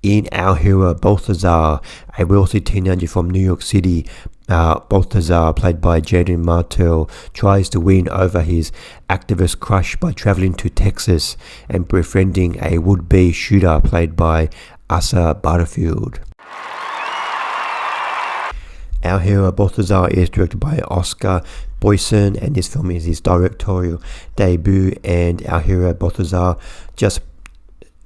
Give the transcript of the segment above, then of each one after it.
In our hero Balthazar, a wealthy teenager from New York City, Balthazar, played by Jaeden Martell, tries to win over his activist crush by traveling to Texas and befriending a would-be shooter played by Oscar Butterfield. Our hero Balthazar is directed by Oscar Boyson, and this film is his directorial debut, and our hero Balthazar just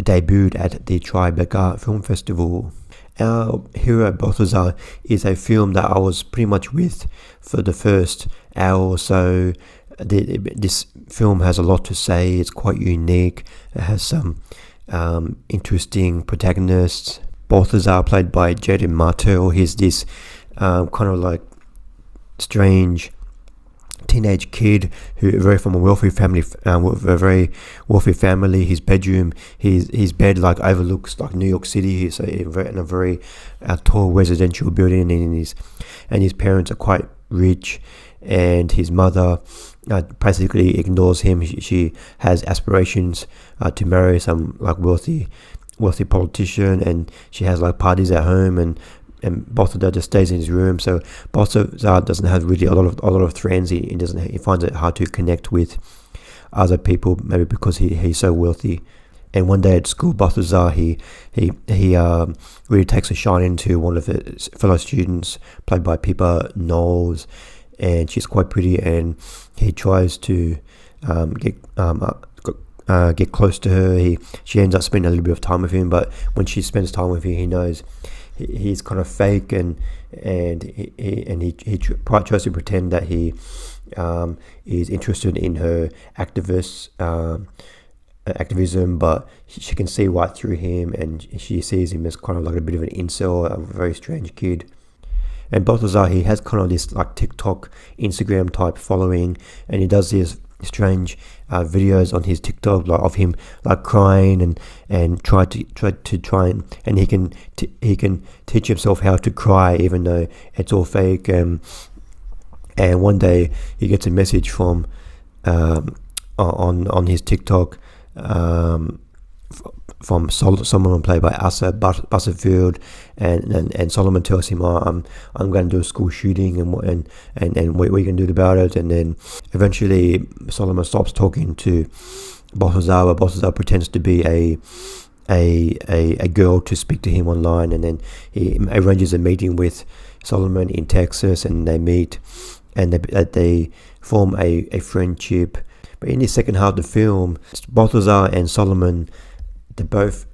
debuted at the Tribeca Film Festival. Our hero Balthazar is a film that I was pretty much with for the first hour or so. This film has a lot to say. It's quite unique. It has some interesting protagonists. Balthazar, played by Jaeden Martell, he's this kind of like strange teenage kid who very from a wealthy family, with a very wealthy family. His bedroom, his bed like overlooks like New York City. He's in a very tall residential building, and his parents are quite rich, and his mother basically ignores him. She has aspirations to marry some like wealthy politician, and she has like parties at home, and Balthazar just stays in his room. So Balthazar doesn't have really a lot of friends. He finds it hard to connect with other people, maybe because he's so wealthy. And one day at school, Balthazar he really takes a shine to one of his fellow students, played by Pippa, Knowles, and she's quite pretty, and he tries to get close to her. She ends up spending a little bit of time with him, but when she spends time with him, he knows he's kind of fake, and he tries to pretend that he is interested in her activism, but she can see right through him, and she sees him as kind of like a bit of an incel, a very strange kid. And Balthazar, he has kind of this like TikTok, Instagram type following, and he does these strange videos on his TikTok, like of him like crying and try and he can teach himself how to cry even though it's all fake. And one day he gets a message from on his TikTok from Solomon, played by Butterfield, and Solomon tells him, I'm going to do a school shooting, and what you can do about it. And then eventually Solomon stops talking to Balthazar, but Balthazar pretends to be a girl to speak to him online, and then he arranges a meeting with Solomon in Texas, and they meet, and they form a friendship. But in the second half of the film, Balthazar and Solomon, they're both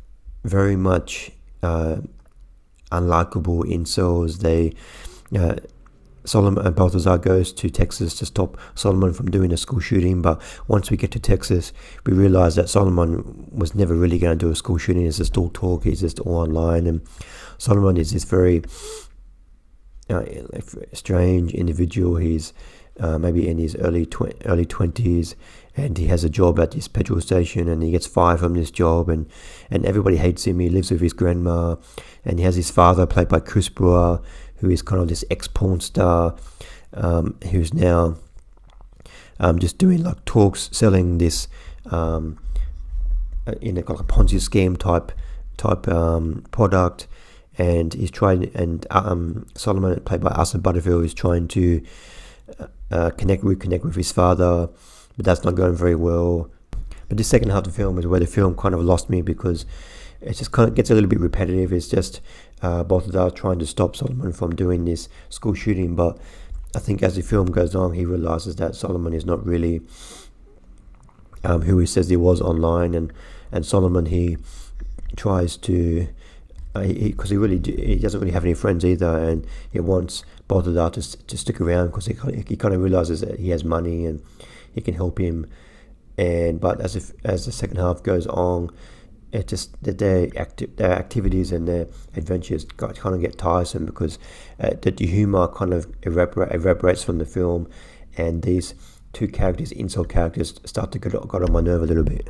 very much unlikable incels. Solomon and Balthazar goes to Texas to stop Solomon from doing a school shooting, but once we get to Texas, we realize that Solomon was never really going to do a school shooting. It's just all talk. He's just all online, and Solomon is this very strange individual. He's maybe in his early 20s, and he has a job at this petrol station, and he gets fired from this job, and everybody hates him. He lives with his grandma, and he has his father, played by Chris Brewer, who is kind of this ex-porn star, who's now just doing like talks, selling this in a kind of Ponzi scheme type product. And he's trying, and Solomon, played by Oscar Butterfield, is trying to reconnect with his father, but that's not going very well. But the second half of the film is where the film kind of lost me, because it just kind of gets a little bit repetitive. It's just Balthazar trying to stop Solomon from doing this school shooting, but I think as the film goes on, he realizes that Solomon is not really who he says he was online, and Solomon, he tries to because he doesn't really have any friends either, and he wants Balthazar to stick around because he kind of realizes that he has money and he can help him. But as the second half goes on, it just their activities and their adventures kind of get tiresome, because the humor kind of evaporates from the film, and these two characters, incel characters, start to get on my nerve a little bit.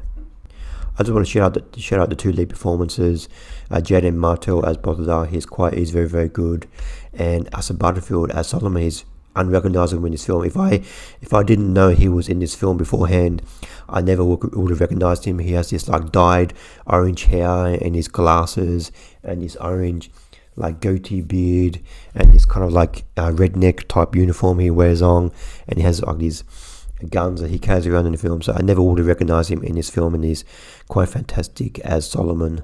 I just want to shout out the two lead performances. Jaeden Martell as Balthazar, he's very, very good, and Oscar Butterfield as Solomon, he's unrecognizable in this film. If I didn't know he was in this film beforehand, I never would have recognized him. He has this like dyed orange hair and his glasses and his orange like goatee beard and this kind of like redneck type uniform he wears on, and he has like these guns that he carries around in the film. So I never would have recognized him in this film, and he's quite fantastic as Solomon.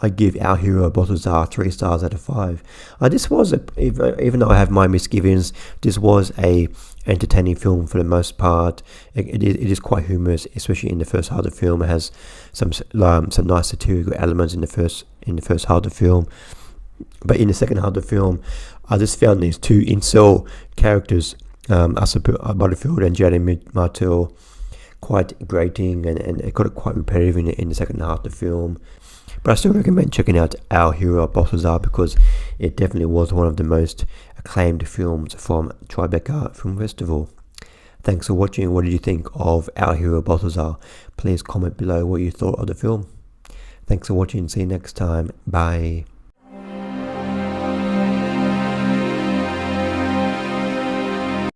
I give our hero Balthazar 3 stars out of 5. This was, even though I have my misgivings, this was a entertaining film for the most part. It is quite humorous, especially in the first half of the film. It has some nice satirical elements in the first half of the film. But in the second half of the film, I just found these two incel characters, Oscar Butterfield and Jaeden Martell, quite grating, and it got quite repetitive in the second half of the film. But I still recommend checking out Our Hero Balthazar, because it definitely was one of the most acclaimed films from Tribeca Film Festival. Thanks for watching. What did you think of Our Hero Balthazar? Please comment below what you thought of the film. Thanks for watching. See you next time. Bye.